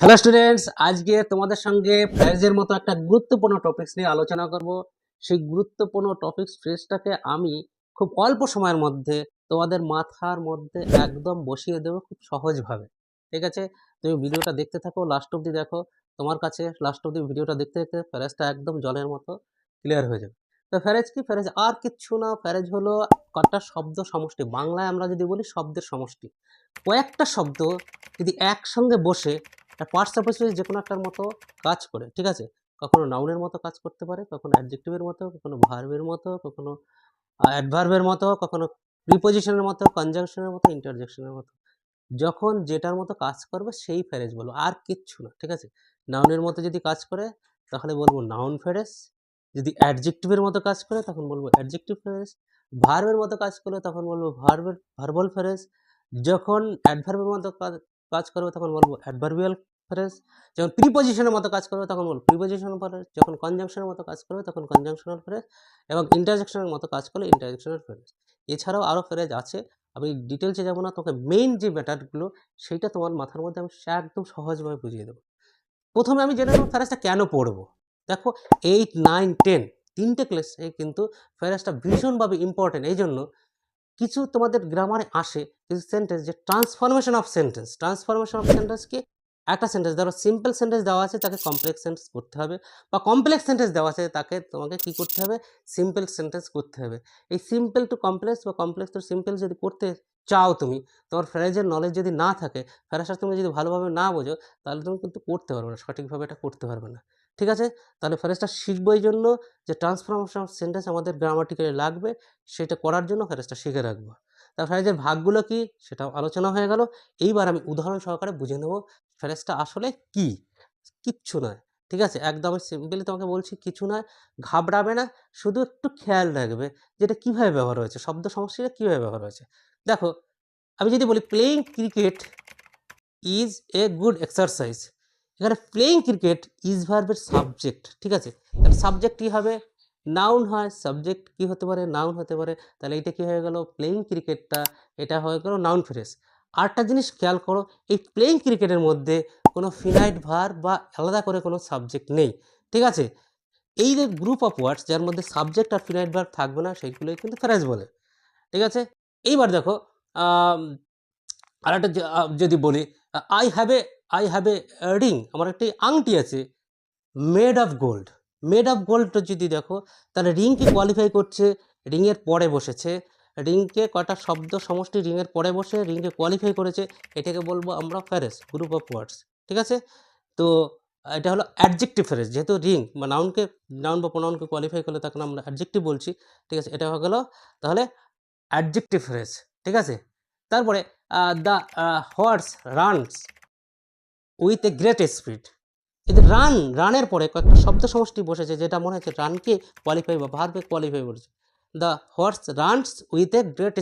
Hello students, আজকে তোমাদের সঙ্গে ফ্রেজের মতো একটা গুরুত্বপূর্ণ টপিকস নিয়ে আলোচনা করব। সেই গুরুত্বপূর্ণ টপিকস ফ্রেজটাকে আমি খুব অল্প সময়ের মধ্যে তোমাদের মাথার মধ্যে একদম বসিয়ে দেবো খুব সহজভাবে। ঠিক আছে, তুমি ভিডিওটা দেখতে থাকো, লাস্ট অবধি দেখো। তোমার কাছে লাস্ট অবধি ভিডিওটা দেখতে দেখতে ফ্রেজটা একদম জলের মতো ক্লিয়ার হয়ে যাবে। তো ফ্রেজ কি? ফ্রেজ আর কিচ্ছু না, ফ্রেজ হলো কটা শব্দ সমষ্টি। বাংলায় আমরা যদি বলি শব্দের সমষ্টি। কয়েকটা শব্দ যদি একসঙ্গে বসে পার্টস অফ স্পিচ যে কোনো একটার মতো কাজ করে, ঠিক আছে? কখনো নাউনের মতো কাজ করতে পারে, কখনো অ্যাডজেক্টিভের মতো, কখনো ভার্বের মতো, কখনো অ্যাডভার্বের মতো, কখনো প্রিপোজিশনের মতো, কনজাংশনের মতো, ইন্টারজেকশনের মতো। যখন যেটার মতো কাজ করবে সেই ফ্রেজ বলবো, আর কিচ্ছু না। ঠিক আছে, নাউনের মতো যদি কাজ করে তাহলে বলবো নাউন ফ্রেজ, যদি অ্যাডজেক্টিভের মতো কাজ করে তখন বলবো অ্যাডজেক্টিভ ফ্রেজ, ভার্বের মতো কাজ করলে তখন বলবো ভার্বাল ফ্রেজ, যখন অ্যাডভার্বের মতো কাজ করবে তখন বলবো অ্যাডভার্বিয়াল ফ্রেজ, যখন প্রিপোজিশনের মতো কাজ করবে তখন বলবো প্রিপোজিশনাল ফ্রেজ, যখন কনজাংশনের মতো কাজ করবে তখন কনজাংশনাল ফ্রেজ, এবং ইন্টারজেকশনের মতো কাজ করলে ইন্টারজেকশনাল ফ্রেজ। এছাড়াও আরও ফ্রেজ আছে, আমি ডিটেলসে যাবো না, তোকে মেইন যে ম্যাটারগুলো সেইটা তোমার মাথার মধ্যে আমি একদম সহজভাবে বুঝিয়ে দেবো। প্রথমে আমি জেনে নেব ফ্রেজটা কেন পড়বো। দেখো, 8, 9, 10 তিনটে ক্লাসে কিন্তু ফ্রেজটা ভীষণভাবে ইম্পর্টেন্ট। এই জন্য কিছু তোমাদের গ্রামারে আসে কিছু সেন্টেন্স, যে ট্রান্সফরমেশন অফ সেন্টেন্স কি? একটা সেন্টেন্স ধরো সিম্পল সেন্টেন্স দেওয়া আছে, তাকে কমপ্লেক্স সেন্টেন্স করতে হবে, বা কমপ্লেক্স সেন্টেন্স দেওয়া আছে, তাকে তোমাকে কি করতে হবে? সিম্পল সেন্টেন্স করতে হবে। এই সিম্পল টু কমপ্লেক্স বা কমপ্লেক্স টু সিম্পল যদি করতে চাও তুমি, তোমার ফ্রেজের নলেজ যদি না থাকে, ফ্রেজটা তুমি যদি ভালোভাবে না বোঝো, তাহলে তুমি কিন্তু করতে পারবে না, সঠিকভাবে এটা করতে পারবে না। ঠিক আছে, তাহলে ফ্রেজটা শিখবো এই জন্য যে ট্রান্সফরমেশন অফ সেন্টেন্স আমাদের গ্রামাটিক্যালি লাগবে, সেটা করার জন্য ফ্রেজটা শিখে রাখবো। তা ফ্রেজের ভাগগুলো কি সেটাও আলোচনা হয়ে গেল। এইবার আমি উদাহরণ সহকারে বুঝে নেব ফ্রেজটা আসলে কি। কিচ্ছু নয়, ঠিক আছে, একদম সিম্পলি তোমাকে বলছি, কিছু নয়, ঘাবড়াবে না, শুধু একটু খেয়াল রাখবে যেটা কীভাবে ব্যবহার হয়েছে, শব্দ সমষ্টিটা কীভাবে ব্যবহার হয়েছে। দেখো, আমি যদি বলি playing cricket is a good exercise, এখানে প্লেইং ক্রিকেট ইজ ভার্বের সাবজেক্ট, ঠিক আছে, তাহলে সাবজেক্ট কী হবে? নাউন হয়, সাবজেক্ট কি হতে পারে? নাউন হতে পারে। তাহলে এইটা কি হয়ে গেল? প্লেইং ক্রিকেটটা এটা হয়ে গেল নাউন ফ্রেজ। আরেকটা জিনিস খেয়াল করো, এই প্লেইং ক্রিকেটের মধ্যে কোনো ফিনাইট ভার্ব বা আলাদা করে কোনো সাবজেক্ট নেই, ঠিক আছে। এই যে গ্রুপ অফ ওয়ার্ডস যার মধ্যে সাবজেক্ট আর ফিনাইট ভার্ব থাকবে না, সেইগুলোই কিন্তু ফ্রেজ বলে, ঠিক আছে। এইবার দেখো, আরেকটা যদি বলি, I have A I have a ring, আমার একটি আংটি আছে, made of gold. Made of gold যদি দেখো, তাহলে রিংকে কোয়ালিফাই করছে, রিংয়ের পরে বসেছে, রিংকে কটা শব্দ সমষ্টি রিংয়ের পরে বসে রিংকে কোয়ালিফাই করেছে, এটাকে বলবো আমরা ফ্রেজ, গ্রুপ অফ ওয়ার্ডস, ঠিক আছে। তো এটা হলো অ্যাডজেক্টিভ ফ্রেজ, যেহেতু রিং বা নাউন বা প্রোনাউনকে কোয়ালিফাই করলে তাকে আমরা অ্যাডজেক্টিভ বলছি, ঠিক আছে, এটা হয়ে গেল তাহলে অ্যাডজেক্টিভ ফ্রেজ, ঠিক আছে। তারপরে the horse runs with a great speed, এই যে রানের পরে কয়েকটা শব্দ সমষ্টি বসেছে, যেটা মনে হচ্ছে রানকে কোয়ালিফাই বা ভার্বে কোয়ালিফাই করেছে। The horse runs with a great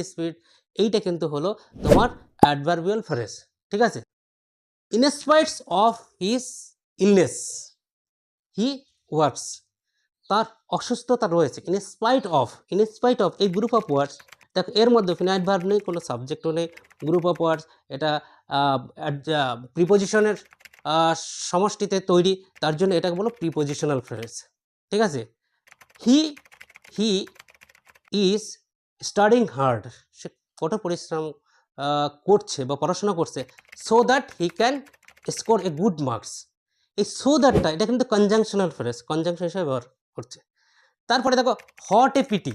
speed, এইটা কিন্তু হলো তোমার অ্যাডভার্বিয়াল ফ্রেজ, ঠিক আছে। In spites of his illness he works, তার অসুস্থতা রয়েছে, ইন স্পাইট অফ এই গ্রুপ অফ ওয়ার্ডস, দেখো এর মধ্যে ফিনাইট ভার্ব নেই, কোনো সাবজেক্টও নেই, গ্রুপ অফ ওয়ার্ডস, এটা প্রিপোজিশনের সমষ্টিতে তৈরি, তার জন্য এটাকে বলো প্রিপোজিশনাল ফ্রেজ, ঠিক আছে। হি হি ইজ স্টাডিং হার্ড, সে কঠোর পরিশ্রম করছে বা পড়াশোনা করছে, so that he can score a good marks. এই সো দ্যাটটা এটা কিন্তু কনজাংশনাল ফ্রেজ, কনজাংশন হিসেবে ব্যবহার করছে। তারপরে দেখো, what a pity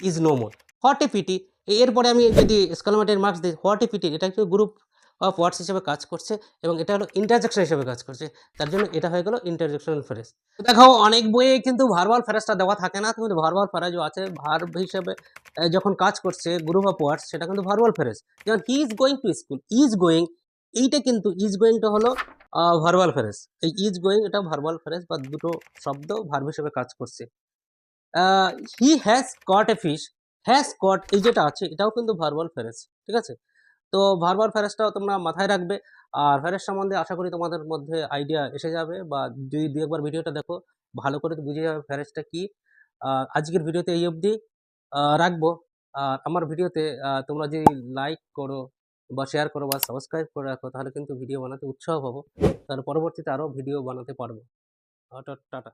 is no more, what a pity, এরপরে আমি যদি স্কলামেটের মার্কস দিই, হট এ পিটি এটা কিন্তু গ্রুপ অফ ওয়ার্ডস হিসেবে কাজ করছে, এবং এটা হলো ইন্টারজেকশন হিসেবে কাজ করছে, তার জন্য এটা হয়ে গেল ইন্টারজেকশনাল ফ্রেজ। দেখো, অনেক বইয়ে কিন্তু ভার্বাল ফ্রেজটা দেওয়া থাকে না, কিন্তু ভার্বাল ফ্রেজও আছে, ভার্ব হিসেবে যখন কাজ করছে গ্রুপ অফ ওয়ার্ডস, সেটা কিন্তু ভার্বাল ফ্রেজ। যেমন he is going to school, is going, এইটা কিন্তু ইজ গোয়িংটা হলো ভার্বাল ফ্রেজ, এই ইজ গোয়িং এটা ভার্বাল ফ্রেজ, বা দুটো শব্দ ভার্ব হিসেবে কাজ করছে। He has caught a fish, has caught এই যেটা আছে এটাও কিন্তু ভার্বাল ফ্রেজ, ঠিক আছে। তো ভার্বাল ফ্রেজটাও তোমরা মাথায় রাখবে। আর ফ্রেজ সম্বন্ধে আশা করি তোমাদের মধ্যে আইডিয়া এসে যাবে, বা যদি দু একবার ভিডিওটা দেখো ভালো করে বুঝে যাবে ফ্রেজটা কি। আজকের ভিডিওতে এই অবধি রাখবো। আর আমার ভিডিওতে তোমরা যদি লাইক করো, বা শেয়ার করো বা সাবস্ক্রাইব করে রাখো, তাহলে কিন্তু ভিডিও বানাতে উৎসাহ পাবো, তাহলে পরবর্তীতে আরও ভিডিও বানাতে পারবো। টাটা।